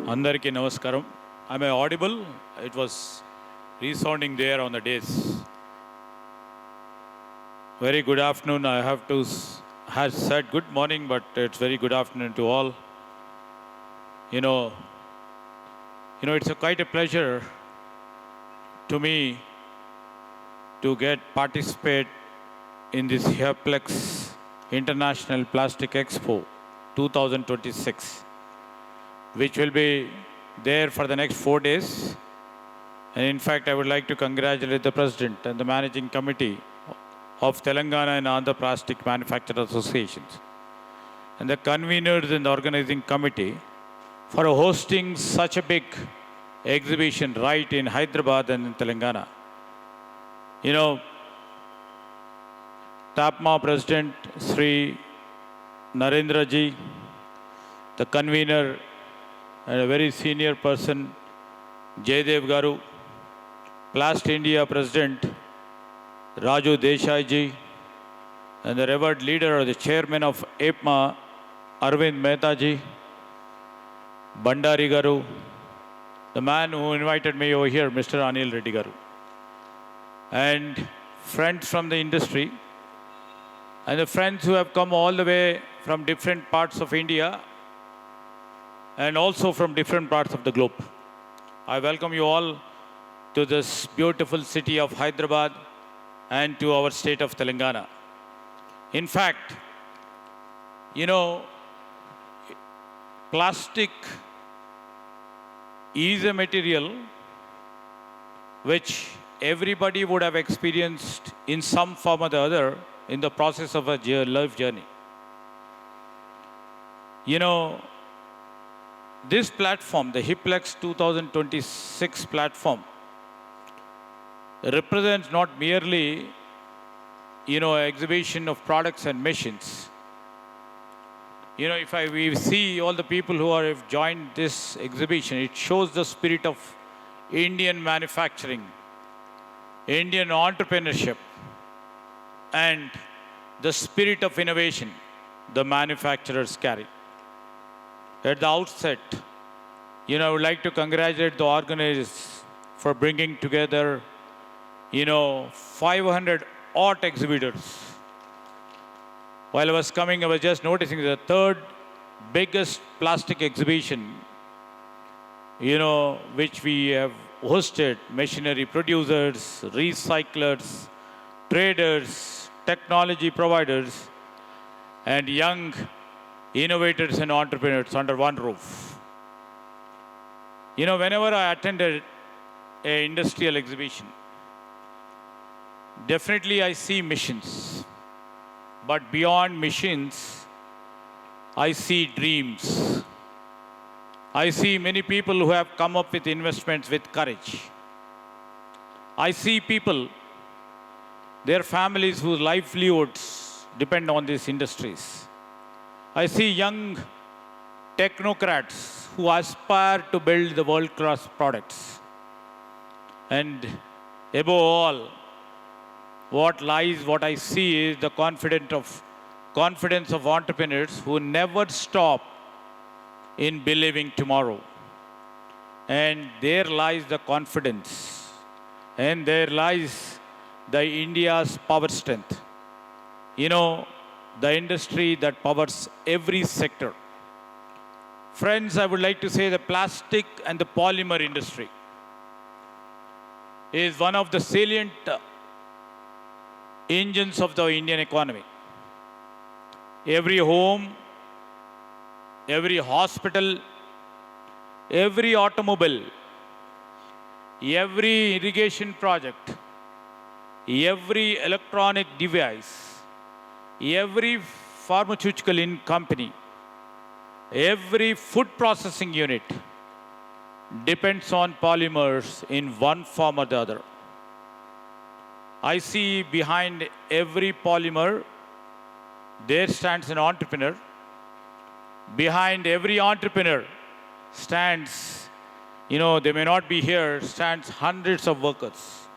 Andariki Namaskaram. Am I audible? It was resounding there on the days. Very good afternoon. I have to have said good morning, but it's very good afternoon to all. You know, it's quite a pleasure to me to participate in this Hiplex International Plastic Expo 2026, which will be there for the next 4 days. And in fact, I would like to congratulate the President and the Managing Committee of Telangana and Andhra Plastic Manufacturer Associations and the conveners and the organizing committee for hosting such a big exhibition right in Hyderabad and in Telangana. You know, TAAPMA President Shri Narendra ji, the convener and a very senior person, Jaydev Garu, Plast India President Raju Desai ji, and the revered leader or the chairman of TAAPMA, Arvind Mehta ji, Bandari Garu, the man who invited me over here, Mr. Anil Reddy Garu, and friends from the industry, and the friends who have come all the way from different parts of India and also from different parts of the globe. I welcome you all to this beautiful city of Hyderabad and to our state of Telangana. In fact, plastic is a material which everybody would have experienced in some form or the other in the process of a life journey. This platform, the Hiplex 2026 platform, represents not merely, an exhibition of products and machines. If we see all the people who have joined this exhibition, it shows the spirit of Indian manufacturing, Indian entrepreneurship, and the spirit of innovation the manufacturers carry. At the outset, I would like to congratulate the organizers for bringing together, 500 art exhibitors. While I was coming, I was just noticing the third biggest plastic exhibition, which we have hosted: machinery producers, recyclers, traders, technology providers, and young innovators and entrepreneurs under one roof. Whenever I attended an industrial exhibition, definitely I see machines. But beyond machines, I see dreams. I see many people who have come up with investments with courage. I see people, their families whose livelihoods depend on these industries. I see young technocrats who aspire to build the world-class products. And above all, what I see is the confidence of entrepreneurs who never stop in believing tomorrow. And there lies the confidence, and there lies the India's power strength. The industry that powers every sector. Friends, I would like to say the plastic and the polymer industry is one of the salient engines of the Indian economy. Every home, every hospital, every automobile, every irrigation project, every electronic device, every pharmaceutical company, every food processing unit depends on polymers in one form or the other. I see behind every polymer, there stands an entrepreneur. Behind every entrepreneur stands, they may not be here, stands hundreds of workers.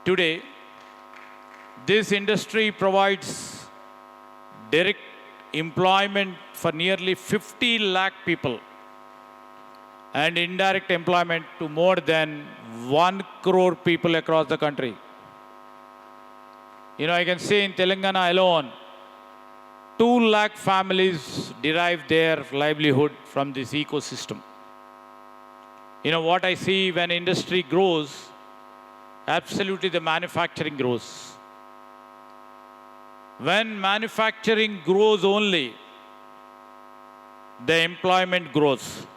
Today, this industry provides direct employment for nearly 50 lakh people and indirect employment to more than 1 crore people across the country. I can say in Telangana alone, 2 lakh families derive their livelihood from this ecosystem. What I see when industry grows, absolutely the manufacturing grows. When manufacturing grows only, the employment grows.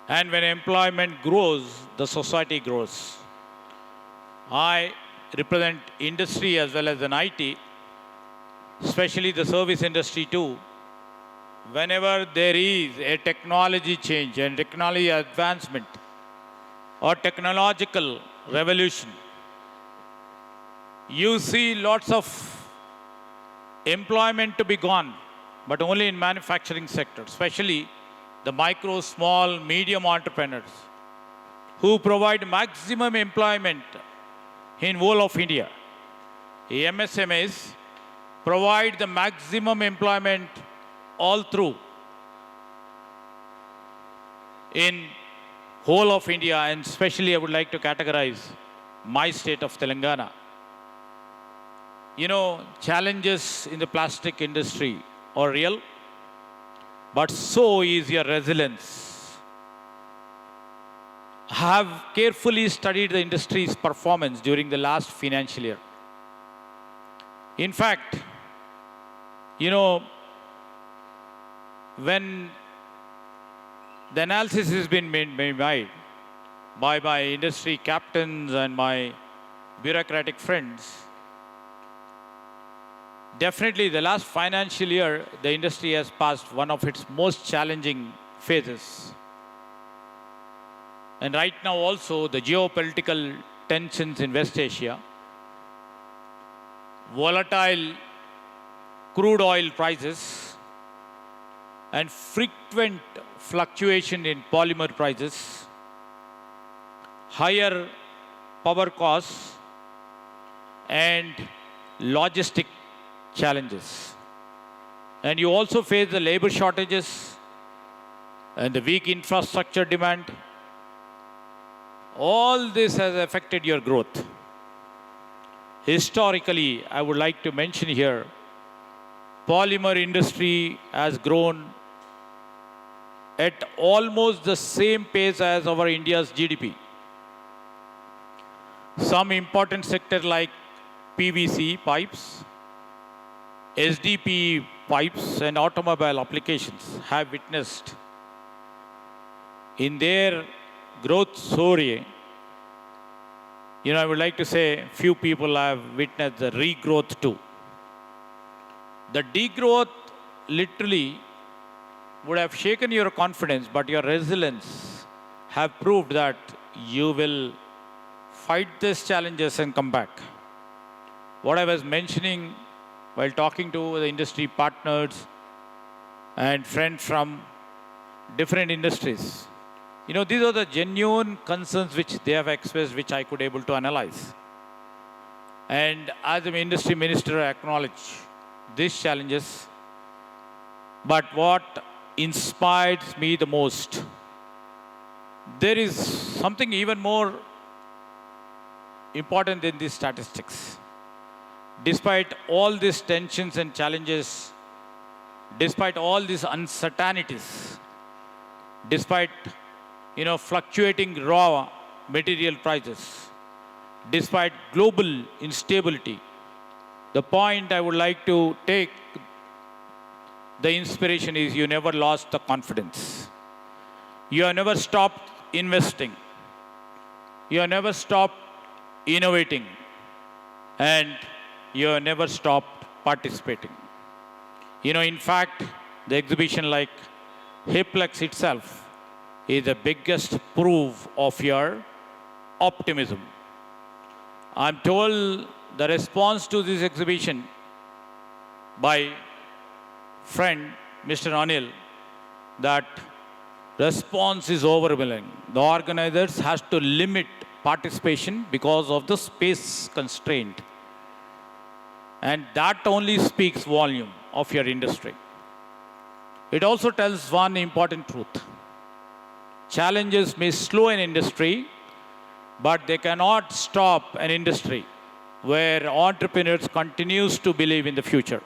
And when employment grows, the society grows. I represent industry as well as an IT, especially the service industry too. Whenever there is a technology change and technology advancement or technological revolution, you see lots of employment to be gone, but only in manufacturing sector, especially the micro, small, medium entrepreneurs who provide maximum employment in whole of India. MSMEs provide the maximum employment all through in whole of India, and especially I would like to categorize my state of Telangana. Challenges in the plastic industry are real, but so is your resilience. I have carefully studied the industry's performance during the last financial year. In fact, when the analysis has been made by my industry captains and my bureaucratic friends, definitely the last financial year, the industry has passed one of its most challenging phases. And right now also, the geopolitical tensions in West Asia, volatile crude oil prices, and frequent fluctuation in polymer prices, higher power costs, and logistic challenges. And you also face the labor shortages and the weak infrastructure demand. All this has affected your growth. Historically, I would like to mention here, polymer industry has grown at almost the same pace as our India's GDP. Some important sectors like PVC pipes, SDP pipes and automobile applications have witnessed in their growth story. I would like to say few people have witnessed the regrowth too. The degrowth literally would have shaken your confidence, but your resilience have proved that you will fight these challenges and come back. What I was mentioning while talking to the industry partners and friends from different industries, these are the genuine concerns which they have expressed, which I could able to analyze. And as an industry minister, I acknowledge these challenges. But what inspires me the most, there is something even more important than these statistics. Despite all these tensions and challenges, despite all these uncertainties, despite fluctuating raw material prices, despite global instability, the point I would like to take, the inspiration is you never lost the confidence. You have never stopped investing. You have never stopped innovating. And you have never stopped participating. In fact, the exhibition like Hiplex itself is the biggest proof of your optimism. I'm told the response to this exhibition by friend Mr. Anil, that response is overwhelming. The organizers has to limit participation because of the space constraint. And that only speaks volume of your industry. It also tells one important truth. Challenges may slow an industry, but they cannot stop an industry where entrepreneurs continues to believe in the future.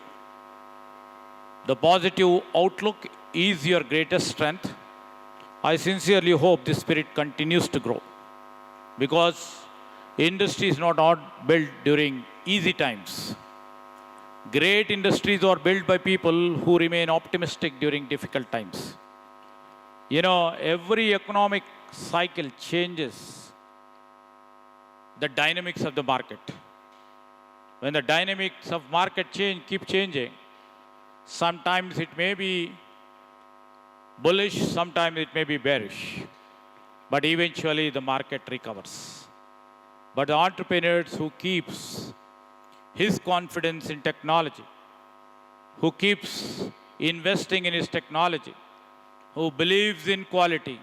The positive outlook is your greatest strength. I sincerely hope this spirit continues to grow because industry is not built during easy times. Great industries are built by people who remain optimistic during difficult times. Every economic cycle changes the dynamics of the market. When the dynamics of market keep changing, sometimes it may be bullish, sometimes it may be bearish, but eventually the market recovers. But the entrepreneurs who keeps his confidence in technology, who keeps investing in his technology, who believes in quality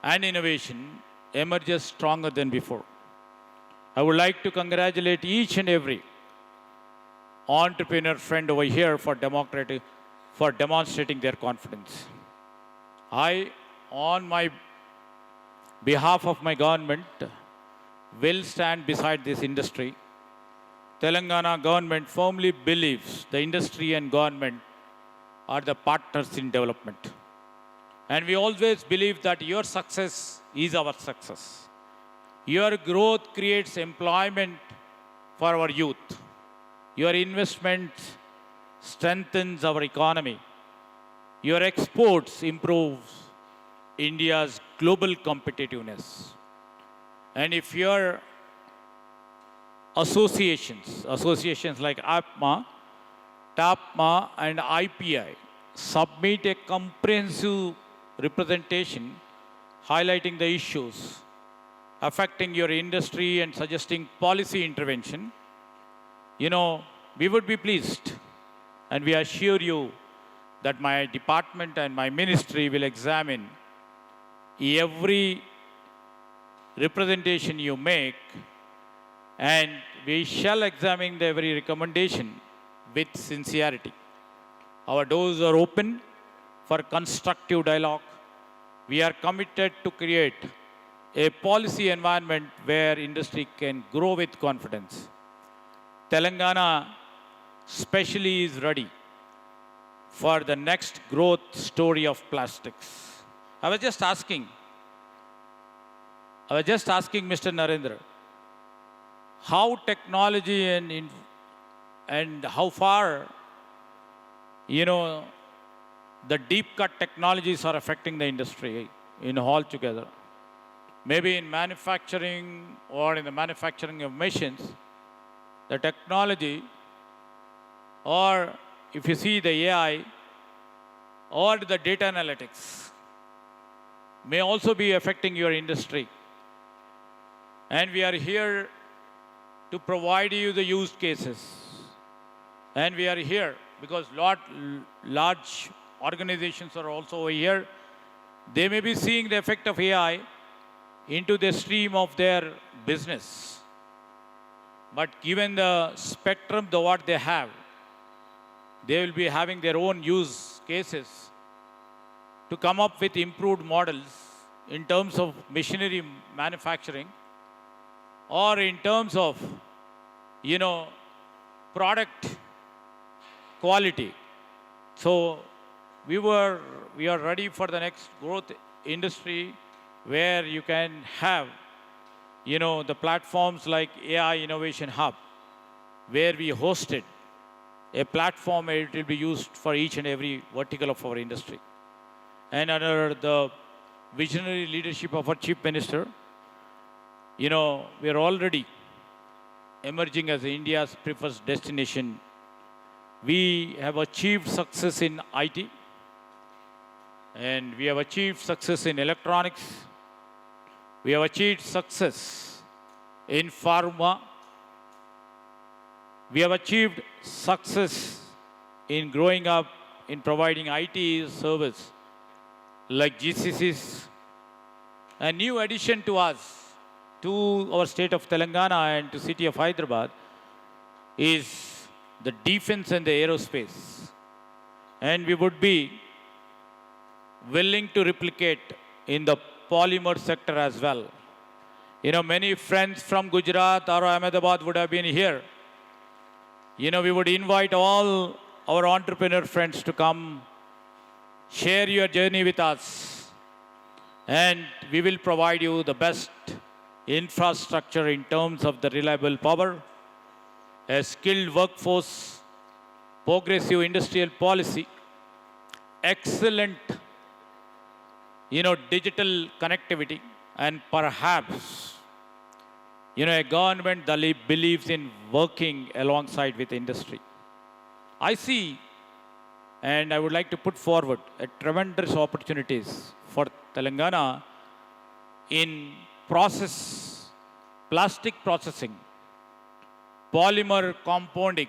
and innovation, emerges stronger than before. I would like to congratulate each and every entrepreneur friend over here for demonstrating their confidence. I, on my behalf of my government, will stand beside this industry. Telangana government firmly believes the industry and government are the partners in development. And we always believe that your success is our success. Your growth creates employment for our youth. Your investment strengthens our economy. Your exports improves India's global competitiveness. And if your associations like TAAPMA and IPI submit a comprehensive representation highlighting the issues affecting your industry and suggesting policy intervention, we would be pleased. And we assure you that my department and my ministry will examine every representation you make, and we shall examine every recommendation with sincerity. Our doors are open for constructive dialogue. We are committed to create a policy environment where industry can grow with confidence. Telangana especially is ready for the next growth story of plastics. I was just asking Mr. Narendra, how technology and how far, the deep cut technologies are affecting the industry in all together. Maybe in manufacturing or in the manufacturing of machines, the technology, or if you see the AI or the data analytics, may also be affecting your industry. And we are here to provide you the use cases. And we are here because large organizations are also over here. They may be seeing the effect of AI into the stream of their business. But given the spectrum of what they have, they will be having their own use cases to come up with improved models in terms of machinery manufacturing or in terms of, product quality. So we are ready for the next growth industry where you can have, the platforms like AI Innovation Hub, where we hosted a platform where it will be used for each and every vertical of our industry. And under the visionary leadership of our Chief Minister, we are already emerging as India's preferred destination. We have achieved success in IT, and we have achieved success in electronics. We have achieved success in pharma. We have achieved success in growing up in providing IT service like GCCs. A new addition to us, to our state of Telangana and to city of Hyderabad, is the defense and the aerospace. And we would be willing to replicate in the polymer sector as well. Many friends from Gujarat or Ahmedabad would have been here. We would invite all our entrepreneur friends to come, share your journey with us, and we will provide you the best infrastructure in terms of the reliable power, a skilled workforce, progressive industrial policy, excellent, digital connectivity, and perhaps, a government that believes in working alongside with industry. I see, and I would like to put forward a tremendous opportunities for Telangana in plastic processing, polymer compounding,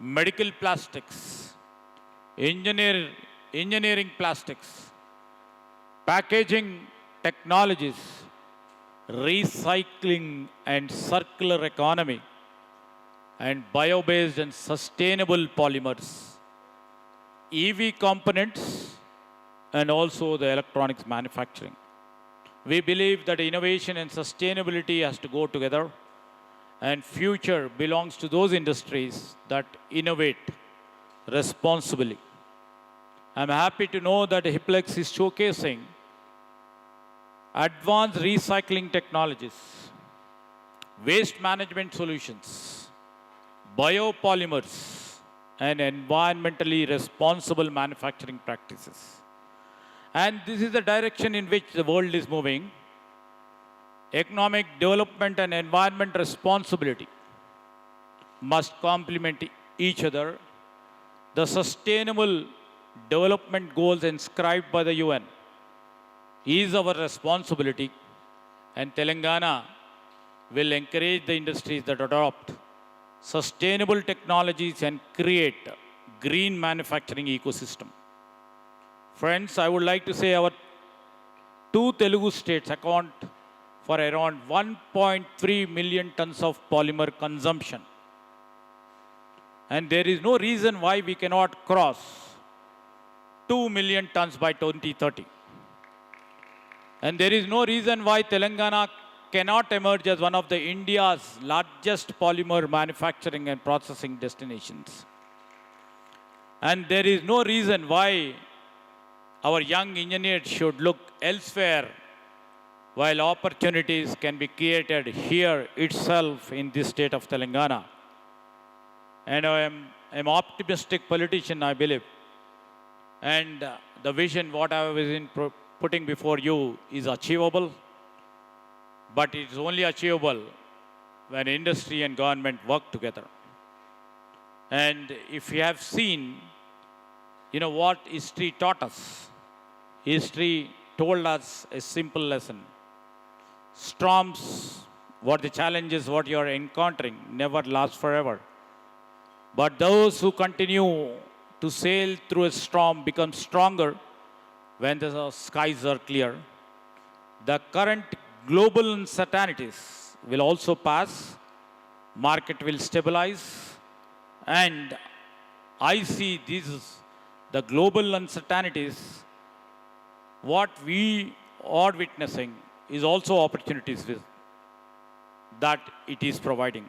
medical plastics, engineering plastics, packaging technologies, recycling and circular economy, and bio-based and sustainable polymers, EV components, and also the electronics manufacturing. We believe that innovation and sustainability has to go together, and future belongs to those industries that innovate responsibly. I'm happy to know that Hiplex is showcasing advanced recycling technologies, waste management solutions, biopolymers, and environmentally responsible manufacturing practices. And this is the direction in which the world is moving. Economic development and environment responsibility must complement each other. The sustainable development goals inscribed by the UN is our responsibility, and Telangana will encourage the industries that adopt sustainable technologies and create green manufacturing ecosystem. Friends, I would like to say our two Telugu states account for around 1.3 million tons of polymer consumption. And there is no reason why we cannot cross 2 million tons by 2030. And there is no reason why Telangana cannot emerge as one of the India's largest polymer manufacturing and processing destinations. And there is no reason why our young engineers should look elsewhere while opportunities can be created here itself in this state of Telangana. And I am an optimistic politician, I believe. And the vision, what I was putting before you, is achievable. But it is only achievable when industry and government work together. And if you have seen, what history taught us, history told us a simple lesson. Storms, what the challenges, what you are encountering, never last forever. But those who continue to sail through a storm become stronger when the skies are clear. The current global uncertainties will also pass, market will stabilize, and I see the global uncertainties, what we are witnessing is also opportunities that it is providing.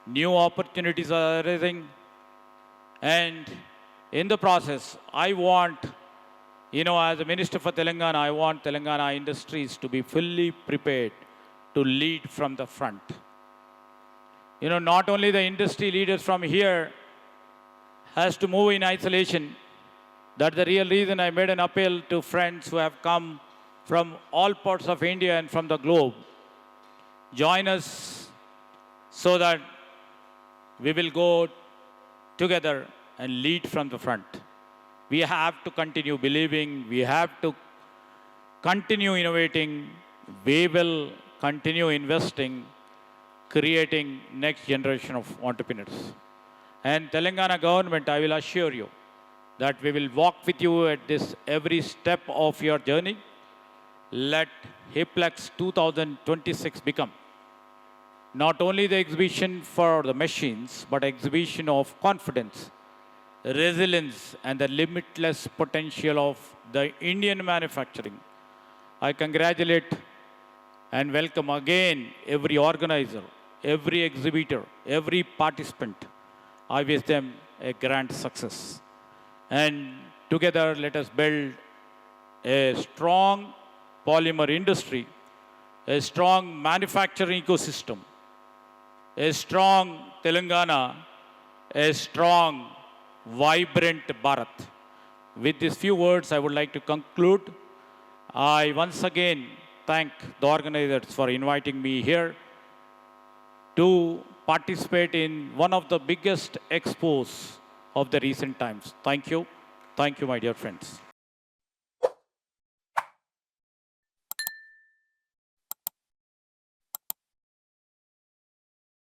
New opportunities are arising, and in the process, I want, as a Minister for Telangana, I want Telangana industries to be fully prepared to lead from the front. Not only the industry leaders from here has to move in isolation. That's the real reason I made an appeal to friends who have come from all parts of India and from the globe. Join us so that we will go together and lead from the front. We have to continue believing, we have to continue innovating, we will continue investing, creating next generation of entrepreneurs. And Telangana government, I will assure you that we will walk with you at this every step of your journey. Let Hiplex 2026 become not only the exhibition for the machines, but exhibition of confidence, resilience, and the limitless potential of the Indian manufacturing. I congratulate and welcome again every organizer, every exhibitor, every participant. I wish them a grand success. And together, let us build a strong polymer industry, a strong manufacturing ecosystem, a strong Telangana, a strong, vibrant Bharat. With these few words, I would like to conclude. I once again thank the organizers for inviting me here to participate in one of the biggest expos of the recent times. Thank you. Thank you, my dear friends.